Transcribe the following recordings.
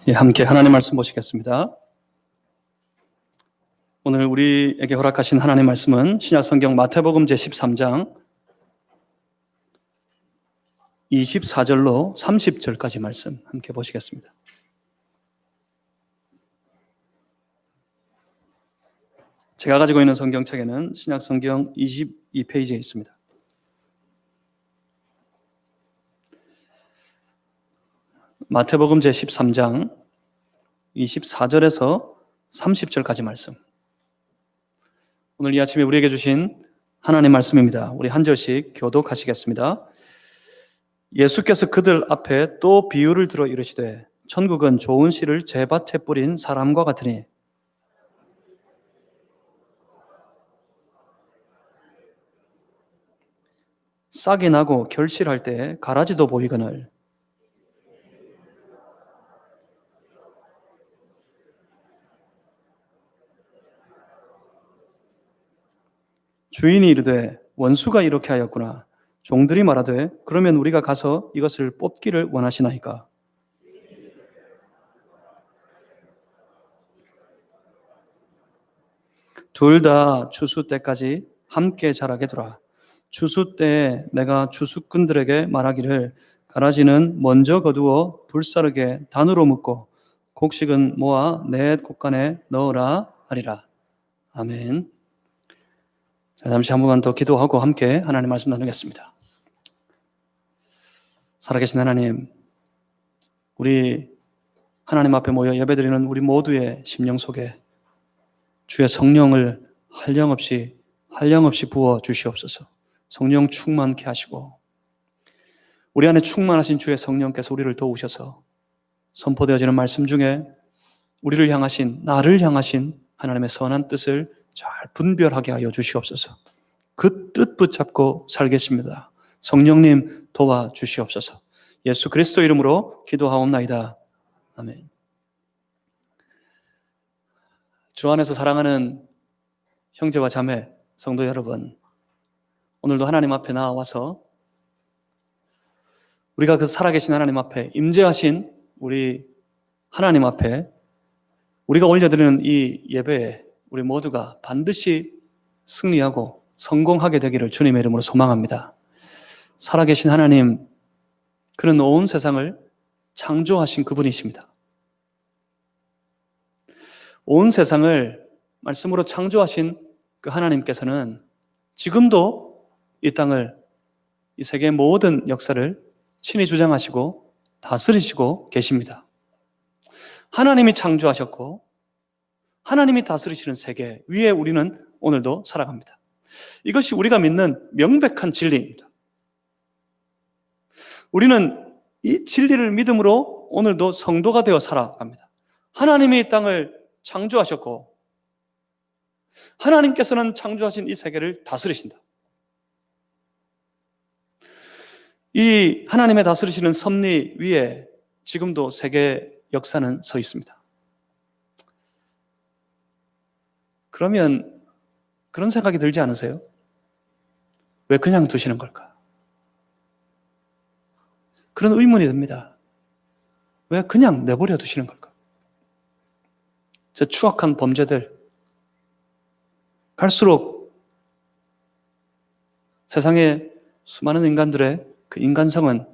예, 함께 하나님 말씀 보시겠습니다. 오늘 우리에게 허락하신 하나님 말씀은 신약성경 마태복음 제13장 24절로 30절까지 말씀 함께 보시겠습니다. 제가 가지고 있는 성경책에는 신약성경 22페이지에 있습니다. 마태복음 제13장 24절에서 30절까지 말씀. 오늘 이 아침에 우리에게 주신 하나님 말씀입니다. 우리 한 절씩 교독하시겠습니다. 예수께서 그들 앞에 또 비유를 들어 이르시되 천국은 좋은 씨를 제밭에 뿌린 사람과 같으니 싹이 나고 결실할 때 가라지도 보이거늘 주인이 이르되 원수가 이렇게 하였구나. 종들이 말하되 그러면 우리가 가서 이것을 뽑기를 원하시나이까. 둘 다 추수 때까지 함께 자라게 두라. 추수 때에 내가 추수꾼들에게 말하기를 가라지는 먼저 거두어 불사르게 단으로 묶고 곡식은 모아 내 곡간에 넣으라 하리라. 아멘. 자, 잠시 한 번만 더 기도하고 함께 하나님 말씀 나누겠습니다. 살아계신 하나님, 우리 하나님 앞에 모여 예배드리는 우리 모두의 심령 속에 주의 성령을 한량없이 부어 주시옵소서. 성령 충만케 하시고 우리 안에 충만하신 주의 성령께서 우리를 도우셔서 선포되어지는 말씀 중에 우리를 향하신, 나를 향하신 하나님의 선한 뜻을 잘 분별하게 하여 주시옵소서. 그 뜻 붙잡고 살겠습니다. 성령님 도와주시옵소서. 예수 그리스도 이름으로 기도하옵나이다. 아멘. 주 안에서 사랑하는 형제와 자매, 성도 여러분, 오늘도 하나님 앞에 나와서 우리가 그 살아계신 하나님 앞에 임재하신 우리 하나님 앞에 우리가 올려드리는 이 예배에 우리 모두가 반드시 승리하고 성공하게 되기를 주님의 이름으로 소망합니다. 살아계신 하나님, 그는 온 세상을 창조하신 그분이십니다. 온 세상을 말씀으로 창조하신 그 하나님께서는 지금도 이 땅을, 이 세계의 모든 역사를 친히 주장하시고 다스리시고 계십니다. 하나님이 창조하셨고 하나님이 다스리시는 세계 위에 우리는 오늘도 살아갑니다. 이것이 우리가 믿는 명백한 진리입니다. 우리는 이 진리를 믿음으로 오늘도 성도가 되어 살아갑니다. 하나님이 이 땅을 창조하셨고 하나님께서는 창조하신 이 세계를 다스리신다. 이 하나님의 다스리시는 섭리 위에 지금도 세계 역사는 서 있습니다. 그러면 그런 생각이 들지 않으세요? 왜 그냥 두시는 걸까? 그런 의문이 듭니다. 왜 그냥 내버려 두시는 걸까? 저 추악한 범죄들, 갈수록 세상의 수많은 인간들의 그 인간성은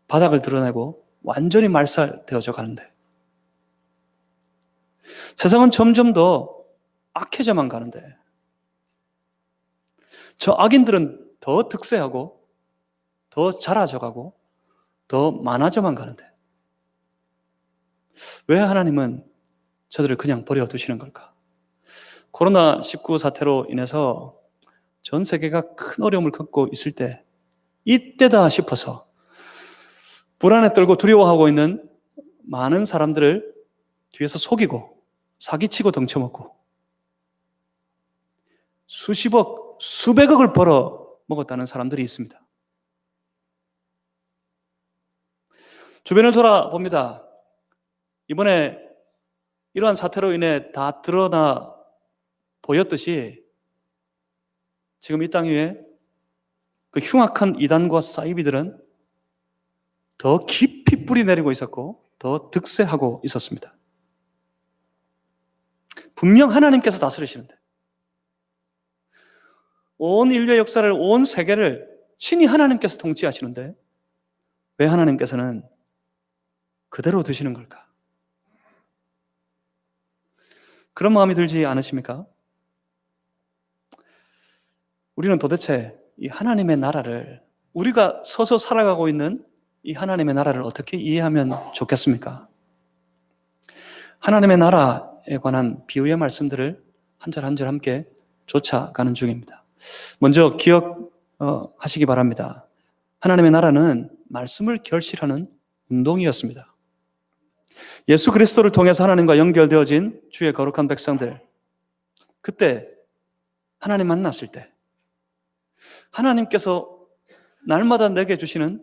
바닥을 드러내고 완전히 말살되어져 가는데 세상은 점점 더 악해져만 가는데 저 악인들은 더 득세하고 더 자라져가고 더 많아져만 가는데 왜 하나님은 저들을 그냥 버려두시는 걸까? 코로나19 사태로 인해서 전 세계가 큰 어려움을 겪고 있을 때 이때다 싶어서 불안에 떨고 두려워하고 있는 많은 사람들을 뒤에서 속이고 사기치고 덩쳐먹고 수십억, 수백억을 벌어 먹었다는 사람들이 있습니다. 주변을 돌아봅니다. 이번에 이러한 사태로 인해 다 드러나 보였듯이 지금 이 땅 위에 그 흉악한 이단과 사이비들은 더 깊이 뿌리 내리고 있었고 더 득세하고 있었습니다. 분명 하나님께서 다스리시는데, 온 인류의 역사를, 온 세계를 친히 하나님께서 통치하시는데 왜 하나님께서는 그대로 두시는 걸까? 그런 마음이 들지 않으십니까? 우리는 도대체 이 하나님의 나라를, 우리가 서서 살아가고 있는 이 하나님의 나라를 어떻게 이해하면 좋겠습니까? 하나님의 나라에 관한 비유의 말씀들을 한 절 한 절 함께 쫓아가는 중입니다. 먼저 기억하시기 바랍니다. 하나님의 나라는 말씀을 결실하는 운동이었습니다. 예수 그리스도를 통해서 하나님과 연결되어진 주의 거룩한 백성들, 그때 하나님 만났을 때 하나님께서 날마다 내게 주시는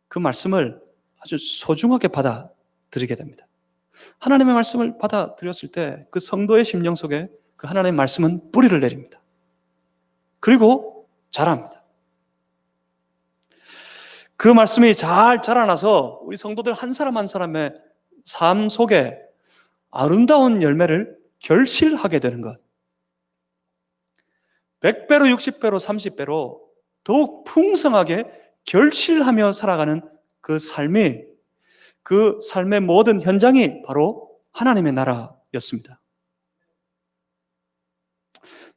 그 말씀을 아주 소중하게 받아들이게 됩니다. 하나님의 말씀을 받아들였을 때 그 성도의 심령 속에 그 하나님의 말씀은 뿌리를 내립니다. 그리고 자랍니다. 그 말씀이 잘 자라나서 우리 성도들 한 사람 한 사람의 삶 속에 아름다운 열매를 결실하게 되는 것. 100배로 60배로 30배로 더욱 풍성하게 결실하며 살아가는 그 삶이, 그 삶의 모든 현장이 바로 하나님의 나라였습니다.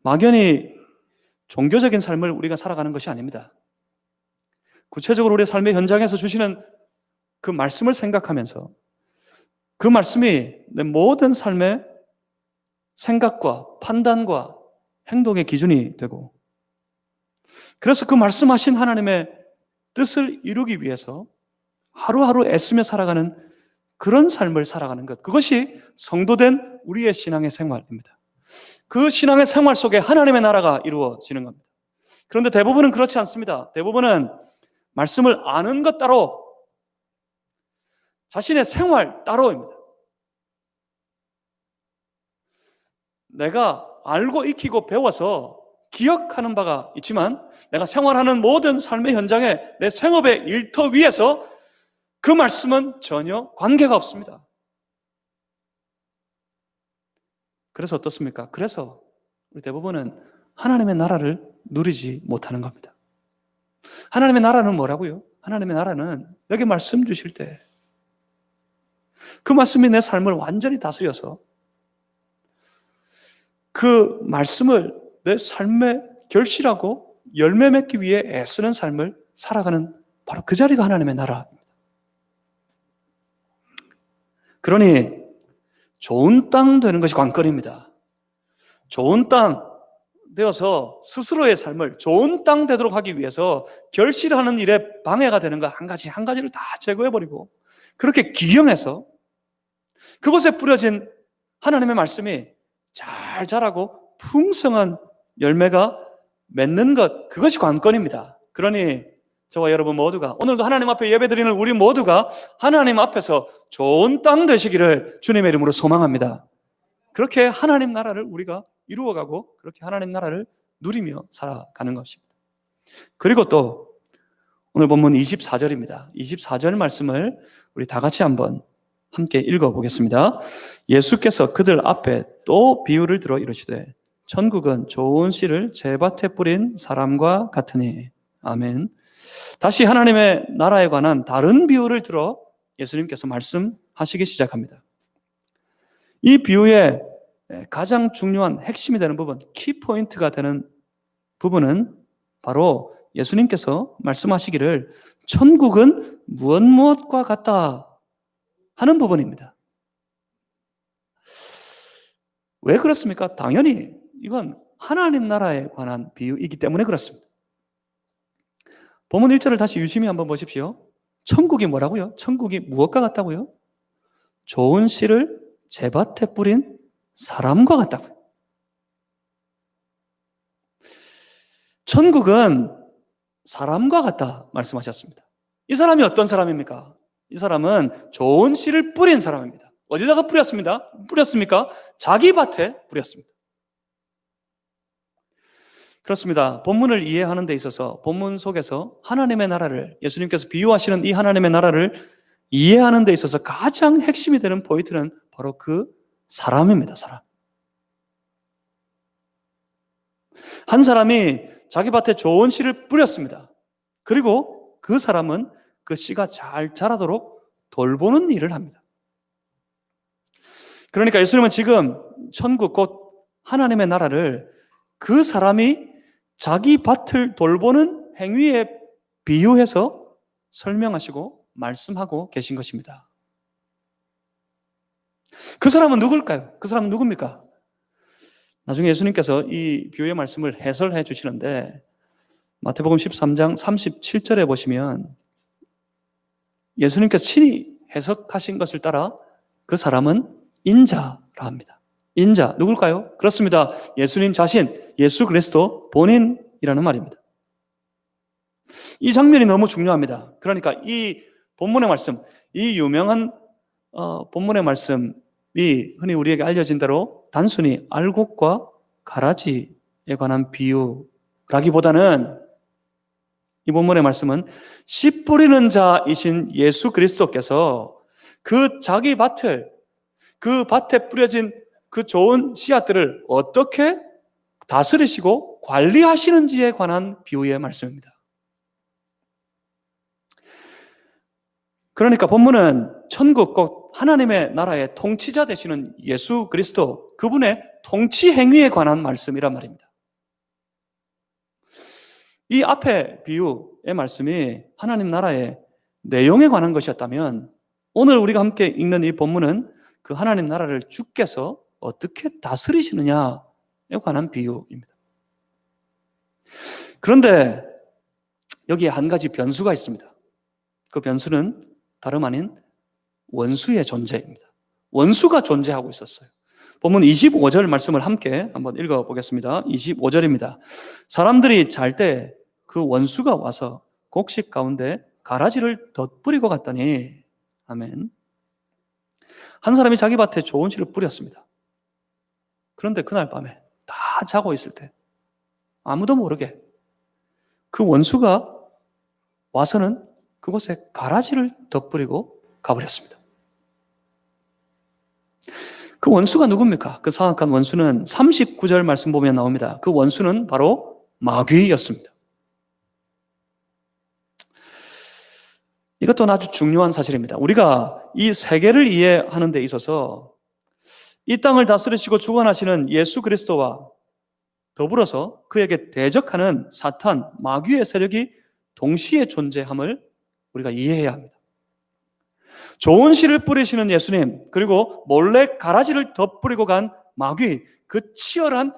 막연히 종교적인 삶을 우리가 살아가는 것이 아닙니다. 구체적으로 우리의 삶의 현장에서 주시는 그 말씀을 생각하면서 그 말씀이 내 모든 삶의 생각과 판단과 행동의 기준이 되고, 그래서 그 말씀하신 하나님의 뜻을 이루기 위해서 하루하루 애쓰며 살아가는 그런 삶을 살아가는 것, 그것이 성도된 우리의 신앙의 생활입니다. 그 신앙의 생활 속에 하나님의 나라가 이루어지는 겁니다. 그런데 대부분은 그렇지 않습니다. 대부분은 말씀을 아는 것 따로, 자신의 생활 따로입니다. 내가 알고 익히고 배워서 기억하는 바가 있지만 내가 생활하는 모든 삶의 현장에 내 생업의 일터 위에서 그 말씀은 전혀 관계가 없습니다. 그래서 어떻습니까? 그래서 우리 대부분은 하나님의 나라를 누리지 못하는 겁니다. 하나님의 나라는 뭐라고요? 하나님의 나라는 내게 말씀 주실 때 그 말씀이 내 삶을 완전히 다스려서 그 말씀을 내 삶에 결실하고 열매 맺기 위해 애쓰는 삶을 살아가는 바로 그 자리가 하나님의 나라입니다. 그러니 좋은 땅 되는 것이 관건입니다. 좋은 땅 되어서 스스로의 삶을 좋은 땅 되도록 하기 위해서 결실하는 일에 방해가 되는 거 한 가지를 다 제거해버리고 그렇게 기경해서 그곳에 뿌려진 하나님의 말씀이 잘 자라고 풍성한 열매가 맺는 것, 그것이 관건입니다. 그러니 저와 여러분 모두가, 오늘도 하나님 앞에 예배드리는 우리 모두가 하나님 앞에서 좋은 땅 되시기를 주님의 이름으로 소망합니다. 그렇게 하나님 나라를 우리가 이루어가고 그렇게 하나님 나라를 누리며 살아가는 것입니다. 그리고 또 오늘 본문 24절입니다. 24절 말씀을 우리 다 같이 한번 함께 읽어보겠습니다. 예수께서 그들 앞에 또 비유를 들어 이르시되 천국은 좋은 씨를 제밭에 뿌린 사람과 같으니. 아멘. 다시 하나님의 나라에 관한 다른 비유를 들어 예수님께서 말씀하시기 시작합니다. 이 비유의 가장 중요한 핵심이 되는 부분, 키포인트가 되는 부분은 바로 예수님께서 말씀하시기를 천국은 무엇과 같다 하는 부분입니다. 왜 그렇습니까? 당연히 이건 하나님 나라에 관한 비유이기 때문에 그렇습니다. 본문 1절을 다시 유심히 한번 보십시오. 천국이 뭐라고요? 천국이 무엇과 같다고요? 좋은 씨를 제밭에 뿌린 사람과 같다고요. 천국은 사람과 같다 말씀하셨습니다. 이 사람이 어떤 사람입니까? 이 사람은 좋은 씨를 뿌린 사람입니다. 어디다가 뿌렸습니까? 자기 밭에 뿌렸습니다. 그렇습니다. 본문을 이해하는 데 있어서 본문 속에서 하나님의 나라를, 예수님께서 비유하시는 이 하나님의 나라를 이해하는 데 있어서 가장 핵심이 되는 포인트는 바로 그 사람입니다. 사람. 한 사람이 자기 밭에 좋은 씨를 뿌렸습니다. 그리고 그 사람은 그 씨가 잘 자라도록 돌보는 일을 합니다. 그러니까 예수님은 지금 천국 곧 하나님의 나라를 그 사람이 자기 밭을 돌보는 행위에 비유해서 설명하시고 말씀하고 계신 것입니다. 그 사람은 누굴까요? 그 사람은 누굽니까? 나중에 예수님께서 이 비유의 말씀을 해설해 주시는데 마태복음 13장 37절에 보시면 예수님께서 친히 해석하신 것을 따라 그 사람은 인자라 합니다. 인자, 누굴까요? 그렇습니다. 예수님 자신, 예수 그리스도 본인이라는 말입니다. 이 장면이 너무 중요합니다. 그러니까 이 본문의 말씀, 이 유명한 본문의 말씀이 흔히 우리에게 알려진 대로 단순히 알곡과 가라지에 관한 비유라기보다는 이 본문의 말씀은 씨 뿌리는 자이신 예수 그리스도께서 그 자기 밭을, 그 밭에 뿌려진 그 좋은 씨앗들을 어떻게 다스리시고 관리하시는지에 관한 비유의 말씀입니다. 그러니까 본문은 천국 곧 하나님의 나라의 통치자 되시는 예수 그리스도, 그분의 통치 행위에 관한 말씀이란 말입니다. 이 앞에 비유의 말씀이 하나님 나라의 내용에 관한 것이었다면 오늘 우리가 함께 읽는 이 본문은 그 하나님 나라를 주께서 어떻게 다스리시느냐에 관한 비유입니다. 그런데 여기에 한 가지 변수가 있습니다. 그 변수는 다름 아닌 원수의 존재입니다. 원수가 존재하고 있었어요. 본문 25절 말씀을 함께 한번 읽어보겠습니다. 25절입니다. 사람들이 잘 때 그 원수가 와서 곡식 가운데 가라지를 덧뿌리고 갔더니, 아멘. 한 사람이 자기 밭에 좋은 씨를 뿌렸습니다. 그런데 그날 밤에 다 자고 있을 때 아무도 모르게 그 원수가 와서는 그곳에 가라지를 덧뿌리고 가버렸습니다. 그 원수가 누굽니까? 그 사악한 원수는 39절 말씀 보면 나옵니다. 그 원수는 바로 마귀였습니다. 이것도 아주 중요한 사실입니다. 우리가 이 세계를 이해하는 데 있어서 이 땅을 다스리시고 주관하시는 예수 그리스도와 더불어서 그에게 대적하는 사탄, 마귀의 세력이 동시에 존재함을 우리가 이해해야 합니다. 좋은 씨를 뿌리시는 예수님, 그리고 몰래 가라지를 덧뿌리고 간 마귀, 그 치열한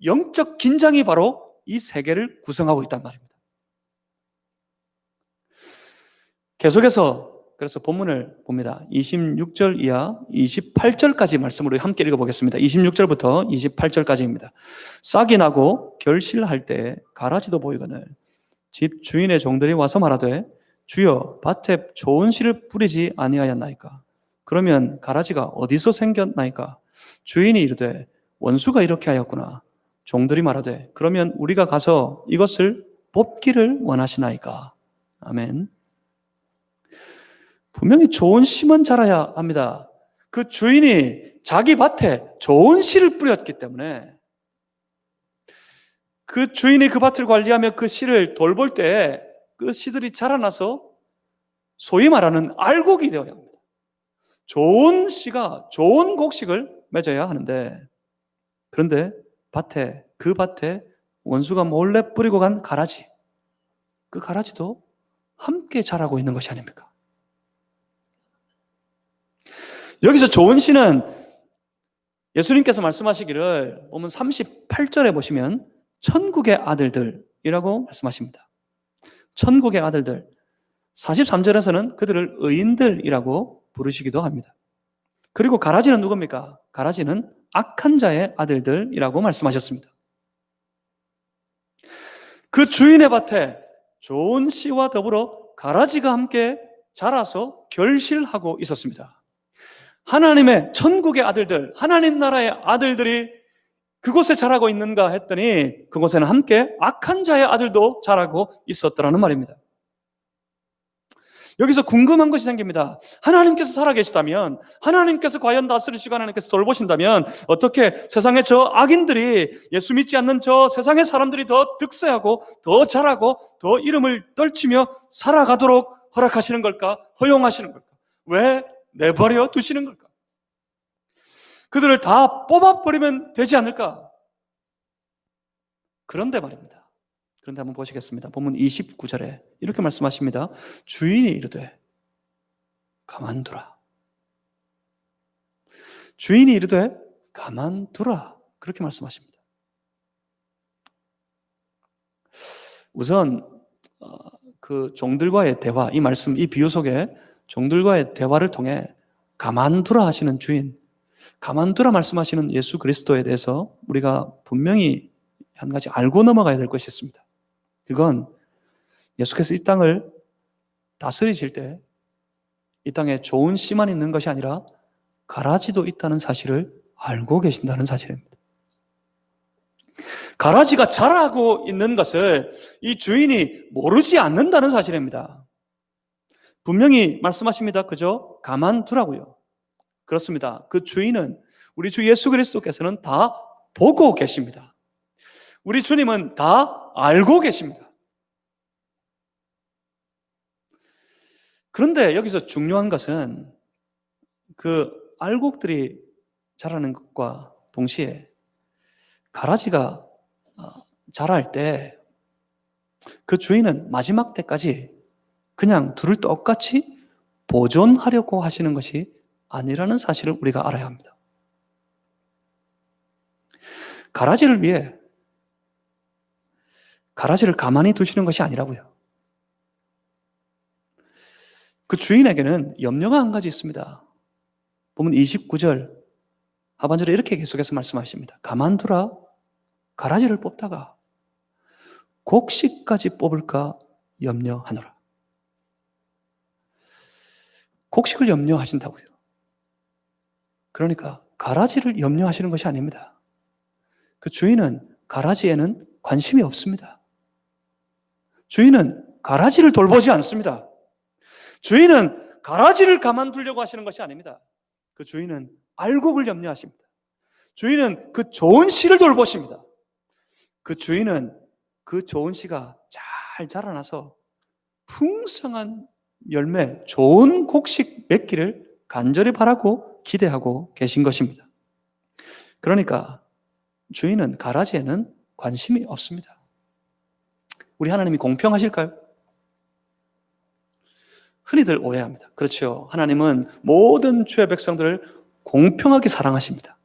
영적 긴장이 바로 이 세계를 구성하고 있단 말입니다. 계속해서 그래서 본문을 봅니다. 26절 이하 28절까지 말씀으로 함께 읽어보겠습니다. 26절부터 28절까지입니다. 싹이 나고 결실할 때 가라지도 보이거늘 집 주인의 종들이 와서 말하되 주여 밭에 좋은 씨를 뿌리지 아니하였나이까? 그러면 가라지가 어디서 생겼나이까? 주인이 이르되 원수가 이렇게 하였구나. 종들이 말하되 그러면 우리가 가서 이것을 뽑기를 원하시나이까? 아멘. 분명히 좋은 씨만 자라야 합니다. 그 주인이 자기 밭에 좋은 씨를 뿌렸기 때문에 그 주인이 그 밭을 관리하며 그 씨를 돌볼 때 그 씨들이 자라나서 소위 말하는 알곡이 되어야 합니다. 좋은 씨가 좋은 곡식을 맺어야 하는데, 그런데 그 밭에 원수가 몰래 뿌리고 간 가라지, 그 가라지도 함께 자라고 있는 것이 아닙니까? 여기서 좋은 씨는 예수님께서 말씀하시기를 보면 38절에 보시면 천국의 아들들이라고 말씀하십니다. 천국의 아들들. 43절에서는 그들을 의인들이라고 부르시기도 합니다. 그리고 가라지는 누굽니까? 가라지는 악한 자의 아들들이라고 말씀하셨습니다. 그 주인의 밭에 좋은 씨와 더불어 가라지가 함께 자라서 결실하고 있었습니다. 하나님의 천국의 아들들, 하나님 나라의 아들들이 그곳에 자라고 있는가 했더니 그곳에는 함께 악한 자의 아들도 자라고 있었더라는 말입니다. 여기서 궁금한 것이 생깁니다. 하나님께서 살아계시다면, 하나님께서 과연 다스리시고 하나님께서 돌보신다면 어떻게 세상의 저 악인들이, 예수 믿지 않는 저 세상의 사람들이 더 득세하고 더 잘하고 더 이름을 떨치며 살아가도록 허락하시는 걸까? 허용하시는 걸까? 왜 내버려 두시는 걸까? 그들을 다 뽑아버리면 되지 않을까? 그런데 말입니다. 그런데 한번 보시겠습니다. 본문 29절에 이렇게 말씀하십니다. 주인이 이르되 가만두라. 주인이 이르되 가만두라. 그렇게 말씀하십니다. 우선 그 종들과의 대화, 이 말씀, 이 비유 속에 종들과의 대화를 통해 가만두라 하시는 주인, 가만두라 말씀하시는 예수 그리스도에 대해서 우리가 분명히 한 가지 알고 넘어가야 될 것이 있습니다. 그건 예수께서 이 땅을 다스리실 때 이 땅에 좋은 씨만 있는 것이 아니라 가라지도 있다는 사실을 알고 계신다는 사실입니다. 가라지가 자라고 있는 것을 이 주인이 모르지 않는다는 사실입니다. 분명히 말씀하십니다. 그죠? 가만두라고요. 그렇습니다. 그 주인은 우리 주 예수 그리스도께서는 다 보고 계십니다. 우리 주님은 다 알고 계십니다. 그런데 여기서 중요한 것은 그 알곡들이 자라는 것과 동시에 가라지가 자랄 때 그 주인은 마지막 때까지 그냥 둘을 똑같이 보존하려고 하시는 것이 아니라는 사실을 우리가 알아야 합니다. 가라지를 위해 가라지를 가만히 두시는 것이 아니라고요. 그 주인에게는 염려가 한 가지 있습니다. 보면 29절 하반절에 이렇게 계속해서 말씀하십니다. 가만두라. 가라지를 뽑다가 곡식까지 뽑을까 염려하노라. 곡식을 염려하신다고요. 그러니까 가라지를 염려하시는 것이 아닙니다. 그 주인은 가라지에는 관심이 없습니다. 주인은 가라지를 돌보지 않습니다. 주인은 가라지를 가만두려고 하시는 것이 아닙니다. 그 주인은 알곡을 염려하십니다. 주인은 그 좋은 씨를 돌보십니다. 그 주인은 그 좋은 씨가 잘 자라나서 풍성한 열매, 좋은 곡식 맺기를 간절히 바라고 기대하고 계신 것입니다. 그러니까 주인은 가라지에는 관심이 없습니다. 우리 하나님이 공평하실까요? 흔히들 오해합니다. 그렇죠. 하나님은 모든 주의 백성들을 공평하게 사랑하십니다.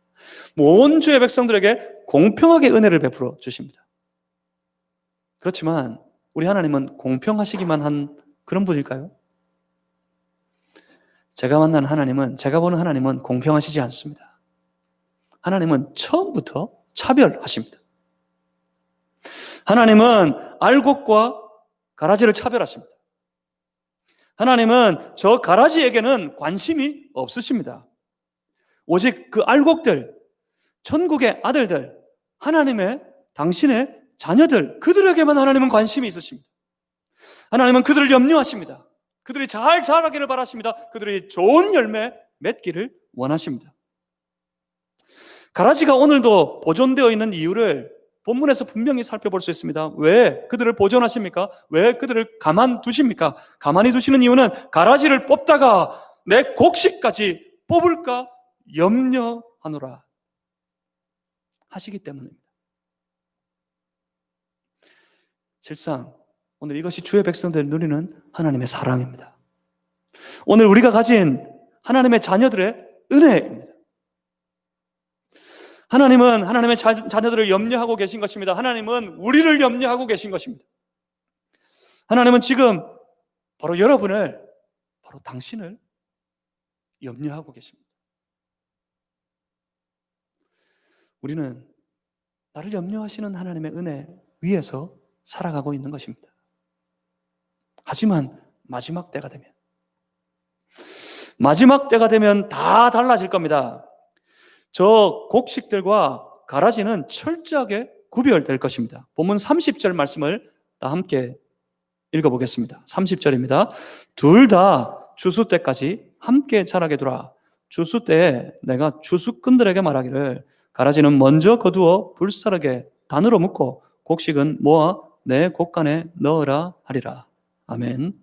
모든 주의 백성들에게 공평하게 은혜를 베풀어 주십니다. 그렇지만 우리 하나님은 공평하시기만 한 그런 분일까요? 제가 만난 하나님은, 제가 보는 하나님은 공평하시지 않습니다. 하나님은 처음부터 차별하십니다. 하나님은 알곡과 가라지를 차별하십니다. 하나님은 저 가라지에게는 관심이 없으십니다. 오직 그 알곡들, 천국의 아들들, 하나님의, 당신의 자녀들, 그들에게만 하나님은 관심이 있으십니다. 하나님은 그들을 염려하십니다. 그들이 잘 자라기를 바라십니다. 그들이 좋은 열매 맺기를 원하십니다. 가라지가 오늘도 보존되어 있는 이유를 본문에서 분명히 살펴볼 수 있습니다. 왜 그들을 보존하십니까? 왜 그들을 가만두십니까? 가만히 두시는 이유는 가라지를 뽑다가 내 곡식까지 뽑을까 염려하노라 하시기 때문입니다. 실상 오늘 이것이 주의 백성들의 누리는 하나님의 사랑입니다. 오늘 우리가 가진 하나님의 자녀들의 은혜입니다. 하나님은 하나님의 자녀들을 염려하고 계신 것입니다. 하나님은 우리를 염려하고 계신 것입니다. 하나님은 지금 바로 여러분을, 바로 당신을 염려하고 계십니다. 우리는 나를 염려하시는 하나님의 은혜 위에서 살아가고 있는 것입니다. 하지만 마지막 때가 되면 다 달라질 겁니다. 저 곡식들과 가라지는 철저하게 구별될 것입니다. 본문 30절 말씀을 다 함께 읽어보겠습니다. 30절입니다. 둘 다 추수 때까지 함께 자라게 두라. 추수 때에 내가 추수꾼들에게 말하기를 가라지는 먼저 거두어 불사르게 단으로 묶고 곡식은 모아 내 곡간에 넣으라 하리라. 아멘.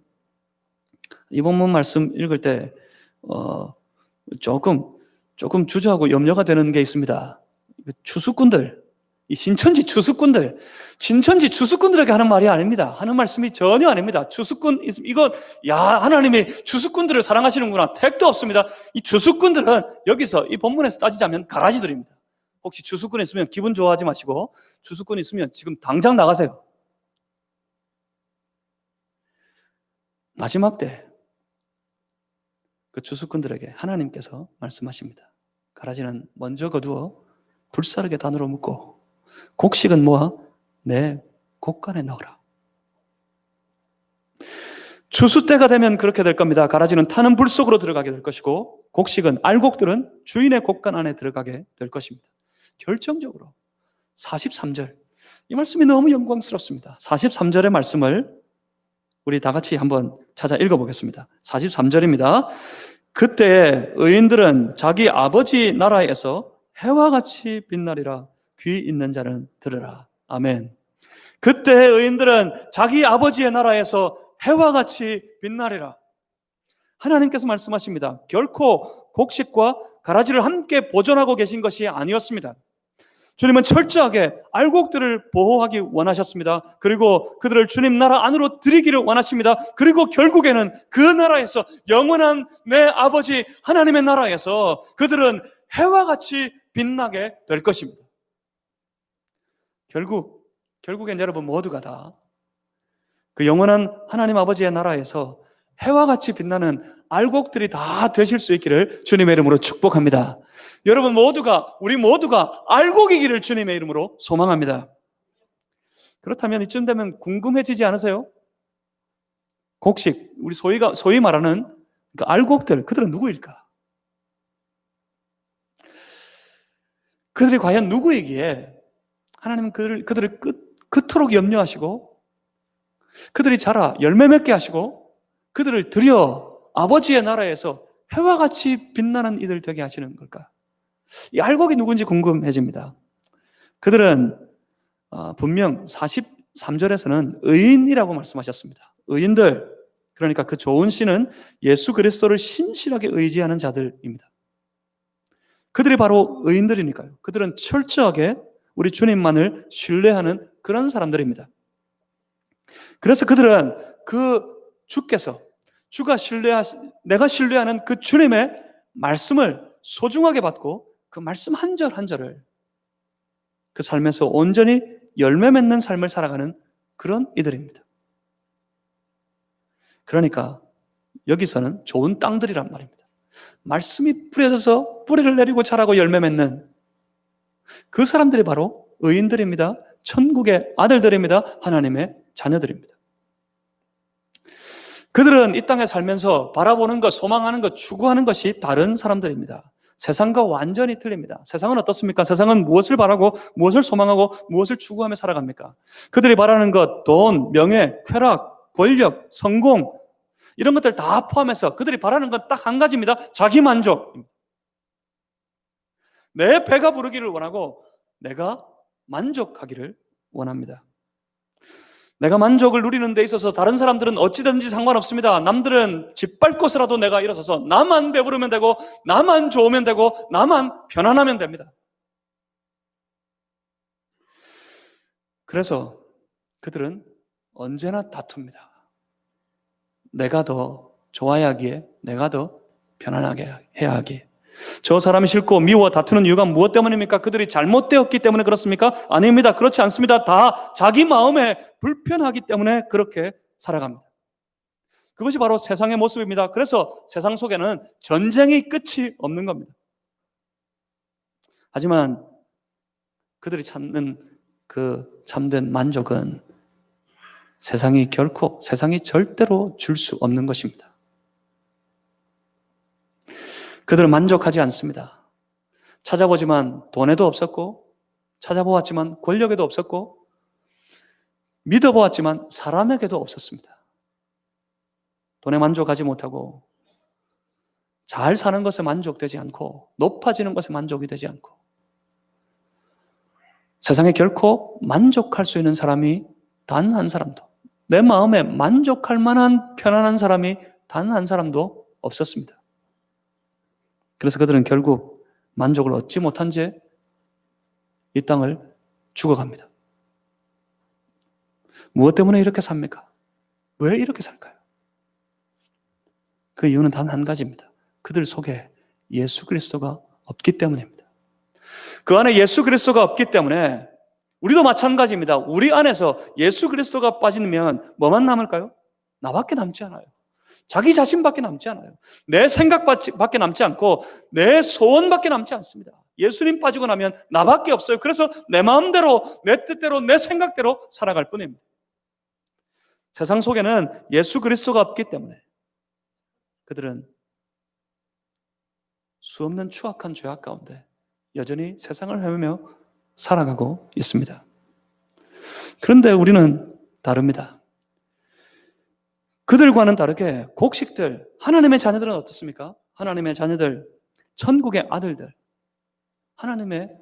이 본문 말씀 읽을 때 조금 주저하고 염려가 되는 게 있습니다. 추수꾼들, 이 신천지 추수꾼들에게 하는 말이 아닙니다. 하는 말씀이 전혀 아닙니다. 추수꾼, 이건, 하나님이 추수꾼들을 사랑하시는구나. 택도 없습니다. 이 추수꾼들은 여기서, 이 본문에서 따지자면 가라지들입니다. 혹시 추수꾼 있으면 기분 좋아하지 마시고, 추수꾼 있으면 지금 당장 나가세요. 마지막 때, 그 추수꾼들에게 하나님께서 말씀하십니다. 가라지는 먼저 거두어 불사르게 단으로 묶고 곡식은 모아 내 곡간에 넣어라. 추수 때가 되면 그렇게 될 겁니다. 가라지는 타는 불 속으로 들어가게 될 것이고 곡식은 알곡들은 주인의 곡간 안에 들어가게 될 것입니다. 결정적으로 43절, 이 말씀이 너무 영광스럽습니다. 43절의 말씀을 우리 다 같이 한번 찾아 읽어보겠습니다. 43절입니다. 그때 의인들은 자기 아버지 나라에서 해와 같이 빛나리라. 귀 있는 자는 들으라. 아멘. 그때 의인들은 자기 아버지의 나라에서 해와 같이 빛나리라. 하나님께서 말씀하십니다. 결코 곡식과 가라지를 함께 보존하고 계신 것이 아니었습니다. 주님은 철저하게 알곡들을 보호하기 원하셨습니다. 그리고 그들을 주님 나라 안으로 들이기를 원하십니다. 그리고 결국에는 그 나라에서, 영원한 내 아버지 하나님의 나라에서 그들은 해와 같이 빛나게 될 것입니다. 결국엔 여러분 모두가 다 그 영원한 하나님 아버지의 나라에서 해와 같이 빛나는 알곡들이 다 되실 수 있기를 주님의 이름으로 축복합니다. 여러분 모두가, 우리 모두가 알곡이기를 주님의 이름으로 소망합니다. 그렇다면 이쯤 되면 궁금해지지 않으세요? 곡식, 우리 소위 말하는 그 알곡들, 그들은 누구일까? 그들이 과연 누구이기에 하나님은 그들을 그토록 염려하시고 그들이 자라 열매 맺게 하시고 그들을 들여 아버지의 나라에서 해와 같이 빛나는 이들 되게 하시는 걸까? 이 알곡이 누군지 궁금해집니다. 그들은 분명 43절에서는 의인이라고 말씀하셨습니다. 의인들, 그러니까 그 좋은 신은 예수 그리스도를 신실하게 의지하는 자들입니다. 그들이 바로 의인들이니까요. 그들은 철저하게 우리 주님만을 신뢰하는 그런 사람들입니다. 그래서 그들은 그 주께서, 내가 신뢰하는 그 주님의 말씀을 소중하게 받고 그 말씀 한 절 한 절을 그 삶에서 온전히 열매 맺는 삶을 살아가는 그런 이들입니다. 그러니까 여기서는 좋은 땅들이란 말입니다. 말씀이 뿌려져서 뿌리를 내리고 자라고 열매 맺는 그 사람들이 바로 의인들입니다. 천국의 아들들입니다. 하나님의 자녀들입니다. 그들은 이 땅에 살면서 바라보는 것, 소망하는 것, 추구하는 것이 다른 사람들입니다. 세상과 완전히 틀립니다. 세상은 어떻습니까? 세상은 무엇을 바라고, 무엇을 소망하고, 무엇을 추구하며 살아갑니까? 그들이 바라는 것, 돈, 명예, 쾌락, 권력, 성공, 이런 것들 다 포함해서 그들이 바라는 건 딱 한 가지입니다. 자기 만족. 내 배가 부르기를 원하고 내가 만족하기를 원합니다. 내가 만족을 누리는 데 있어서 다른 사람들은 어찌든지 상관없습니다. 남들은 짓밟고서라도 내가 일어서서 나만 배부르면 되고 나만 좋으면 되고 나만 편안하면 됩니다. 그래서 그들은 언제나 다툽니다. 내가 더 좋아야 하기에, 내가 더 편안하게 해야 하기에. 저 사람이 싫고 미워 다투는 이유가 무엇 때문입니까? 그들이 잘못되었기 때문에 그렇습니까? 아닙니다. 그렇지 않습니다. 다 자기 마음에 불편하기 때문에 그렇게 살아갑니다. 그것이 바로 세상의 모습입니다. 그래서 세상 속에는 전쟁이 끝이 없는 겁니다. 하지만 그들이 찾는 그 참된 만족은 세상이 절대로 줄 수 없는 것입니다. 그들은 만족하지 않습니다. 찾아보지만 돈에도 없었고, 찾아보았지만 권력에도 없었고, 믿어보았지만 사람에게도 없었습니다. 돈에 만족하지 못하고 잘 사는 것에 만족되지 않고 높아지는 것에 만족이 되지 않고 세상에 결코 만족할 수 있는 사람이 단 한 사람도, 내 마음에 만족할 만한 편안한 사람이 단 한 사람도 없었습니다. 그래서 그들은 결국 만족을 얻지 못한 채 이 땅을 죽어갑니다. 무엇 때문에 이렇게 삽니까? 왜 이렇게 살까요? 그 이유는 단 한 가지입니다. 그들 속에 예수 그리스도가 없기 때문입니다. 그 안에 예수 그리스도가 없기 때문에 우리도 마찬가지입니다. 우리 안에서 예수 그리스도가 빠지면 뭐만 남을까요? 나밖에 남지 않아요. 자기 자신밖에 남지 않아요. 내 생각밖에 남지 않고 내 소원밖에 남지 않습니다. 예수님 빠지고 나면 나밖에 없어요. 그래서 내 마음대로, 내 뜻대로, 내 생각대로 살아갈 뿐입니다. 세상 속에는 예수 그리스도가 없기 때문에 그들은 수없는 추악한 죄악 가운데 여전히 세상을 헤매며 살아가고 있습니다. 그런데 우리는 다릅니다. 그들과는 다르게 곡식들, 하나님의 자녀들은 어떻습니까? 하나님의 자녀들, 천국의 아들들, 하나님의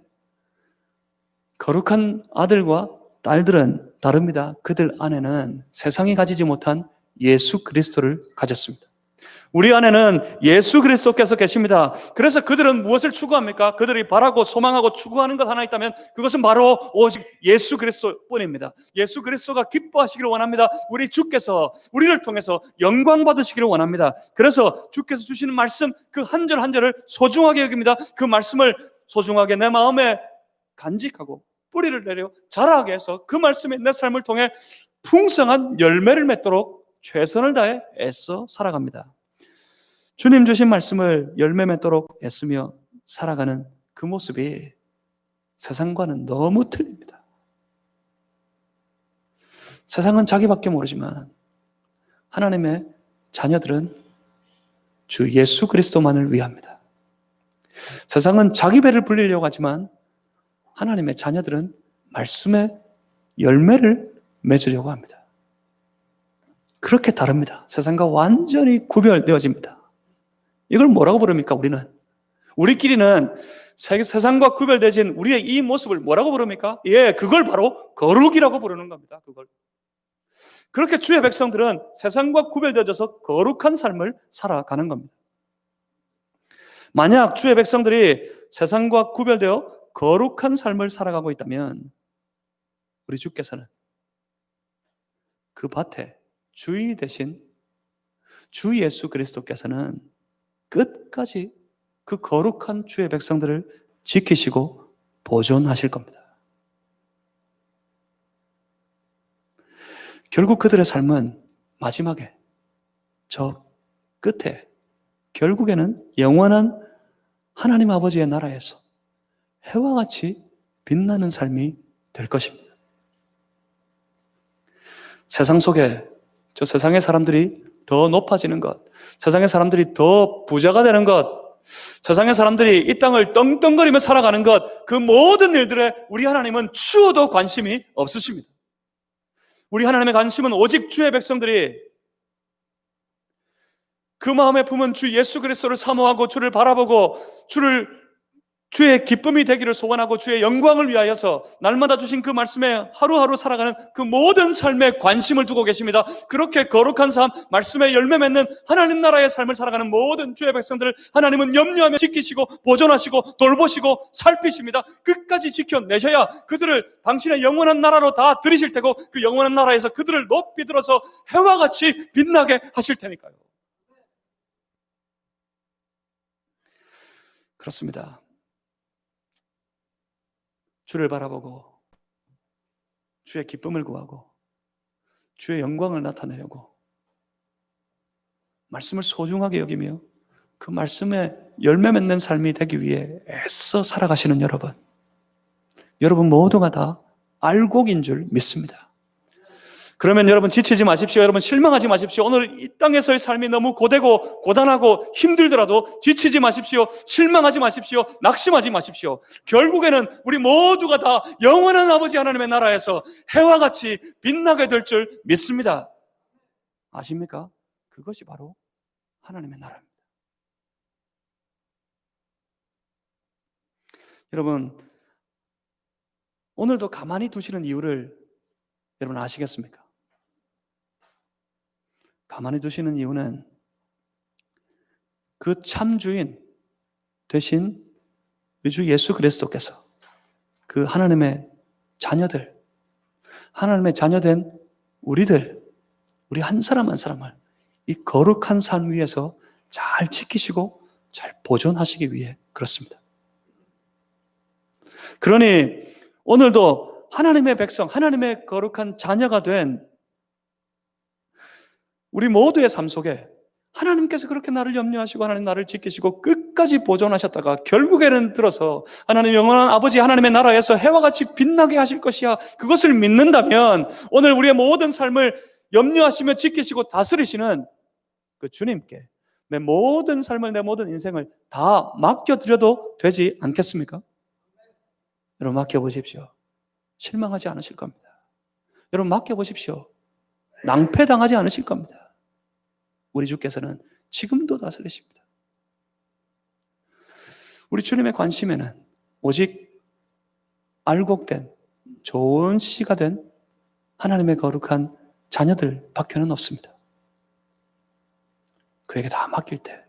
거룩한 아들과 딸들은 다릅니다. 그들 안에는 세상이 가지지 못한 예수 그리스도를 가졌습니다. 우리 안에는 예수 그리스도께서 계십니다. 그래서 그들은 무엇을 추구합니까? 그들이 바라고 소망하고 추구하는 것 하나 있다면 그것은 바로 오직 예수 그리스도뿐입니다. 예수 그리스도가 기뻐하시기를 원합니다. 우리 주께서 우리를 통해서 영광 받으시기를 원합니다. 그래서 주께서 주시는 말씀 그 한 절 한 절을 소중하게 여깁니다. 그 말씀을 소중하게 내 마음에 간직하고 뿌리를 내려 자라게 해서 그 말씀이 내 삶을 통해 풍성한 열매를 맺도록 최선을 다해 애써 살아갑니다. 주님 주신 말씀을 열매 맺도록 애쓰며 살아가는 그 모습이 세상과는 너무 틀립니다. 세상은 자기밖에 모르지만 하나님의 자녀들은 주 예수 그리스도만을 위합니다. 세상은 자기 배를 불리려고 하지만 하나님의 자녀들은 말씀의 열매를 맺으려고 합니다. 그렇게 다릅니다. 세상과 완전히 구별되어집니다. 이걸 뭐라고 부릅니까? 우리끼리는 세상과 구별되진 우리의 이 모습을 뭐라고 부릅니까? 그걸 바로 거룩이라고 부르는 겁니다. 그렇게 주의 백성들은 세상과 구별되어져서 거룩한 삶을 살아가는 겁니다. 만약 주의 백성들이 세상과 구별되어 거룩한 삶을 살아가고 있다면 우리 주께서는 그 밭에 주인이 되신 주 예수 그리스도께서는 끝까지 그 거룩한 주의 백성들을 지키시고 보존하실 겁니다. 결국 그들의 삶은 마지막에 저 끝에 결국에는 영원한 하나님 아버지의 나라에서 해와 같이 빛나는 삶이 될 것입니다. 세상 속에 저 세상의 사람들이 더 높아지는 것, 세상의 사람들이 더 부자가 되는 것, 세상의 사람들이 이 땅을 떵떵거리며 살아가는 것, 그 모든 일들에 우리 하나님은 추호도 관심이 없으십니다. 우리 하나님의 관심은 오직 주의 백성들이 그 마음에 품은 주 예수 그리스도를 사모하고 주를 바라보고 주의 기쁨이 되기를 소원하고 주의 영광을 위하여서 날마다 주신 그 말씀에 하루하루 살아가는 그 모든 삶에 관심을 두고 계십니다. 그렇게 거룩한 삶, 말씀에 열매 맺는 하나님 나라의 삶을 살아가는 모든 주의 백성들을 하나님은 염려하며 지키시고 보존하시고 돌보시고 살피십니다. 끝까지 지켜내셔야 그들을 당신의 영원한 나라로 다 들이실 테고 그 영원한 나라에서 그들을 높이 들어서 해와 같이 빛나게 하실 테니까요. 그렇습니다. 주를 바라보고 주의 기쁨을 구하고 주의 영광을 나타내려고 말씀을 소중하게 여기며 그 말씀에 열매 맺는 삶이 되기 위해 애써 살아가시는 여러분 모두가 다 알곡인 줄 믿습니다. 그러면 여러분 지치지 마십시오. 여러분 실망하지 마십시오. 오늘 이 땅에서의 삶이 너무 고되고 고단하고 힘들더라도 지치지 마십시오. 실망하지 마십시오. 낙심하지 마십시오. 결국에는 우리 모두가 다 영원한 아버지 하나님의 나라에서 해와 같이 빛나게 될 줄 믿습니다. 아십니까? 그것이 바로 하나님의 나라입니다. 여러분, 오늘도 가만히 두시는 이유를 여러분 아시겠습니까? 가만히 두시는 이유는 그 참주인 되신 우리 주 예수 그리스도께서 그 하나님의 자녀들, 하나님의 자녀된 우리들, 우리 한 사람 한 사람을 이 거룩한 삶 위에서 잘 지키시고 잘 보존하시기 위해 그렇습니다. 그러니 오늘도 하나님의 백성, 하나님의 거룩한 자녀가 된 우리 모두의 삶 속에 하나님께서 그렇게 나를 염려하시고 하나님 나를 지키시고 끝까지 보존하셨다가 결국에는 들어서 하나님 영원한 아버지 하나님의 나라에서 해와 같이 빛나게 하실 것이야, 그것을 믿는다면 오늘 우리의 모든 삶을 염려하시며 지키시고 다스리시는 그 주님께 내 모든 삶을, 내 모든 인생을 다 맡겨드려도 되지 않겠습니까? 여러분 맡겨보십시오. 실망하지 않으실 겁니다. 여러분 맡겨보십시오. 낭패당하지 않으실 겁니다. 우리 주께서는 지금도 다스리십니다. 우리 주님의 관심에는 오직 알곡된 좋은 씨가 된 하나님의 거룩한 자녀들 밖에는 없습니다. 그에게 다 맡길 때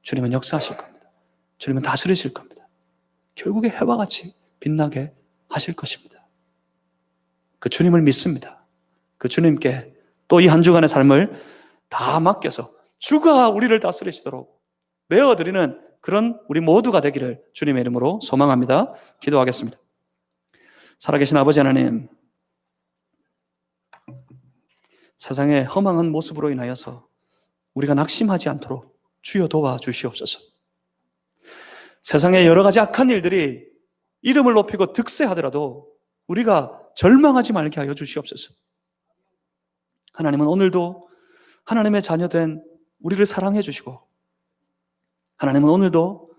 주님은 역사하실 겁니다. 주님은 다스리실 겁니다. 결국에 해와 같이 빛나게 하실 것입니다. 그 주님을 믿습니다. 그 주님께 또 이 한 주간의 삶을 다 맡겨서 주가 우리를 다스리시도록 내어드리는 그런 우리 모두가 되기를 주님의 이름으로 소망합니다. 기도하겠습니다. 살아계신 아버지 하나님, 세상의 허망한 모습으로 인하여서 우리가 낙심하지 않도록 주여 도와주시옵소서. 세상의 여러 가지 악한 일들이 이름을 높이고 득세하더라도 우리가 절망하지 말게 하여 주시옵소서. 하나님은 오늘도 하나님의 자녀된 우리를 사랑해 주시고, 하나님은 오늘도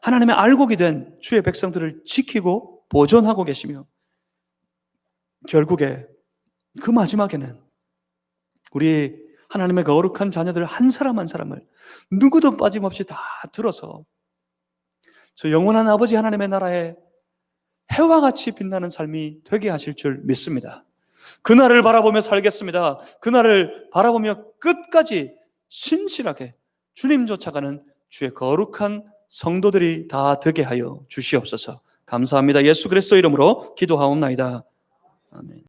하나님의 알곡이 된 주의 백성들을 지키고 보존하고 계시며, 결국에 그 마지막에는 우리 하나님의 거룩한 자녀들 한 사람 한 사람을 누구도 빠짐없이 다 들어서 저 영원한 아버지 하나님의 나라에 해와 같이 빛나는 삶이 되게 하실 줄 믿습니다. 그날을 바라보며 살겠습니다. 그날을 바라보며 끝까지 신실하게 주님 쫓아가는 주의 거룩한 성도들이 다 되게 하여 주시옵소서. 감사합니다. 예수 그리스도 이름으로 기도하옵나이다. 아멘.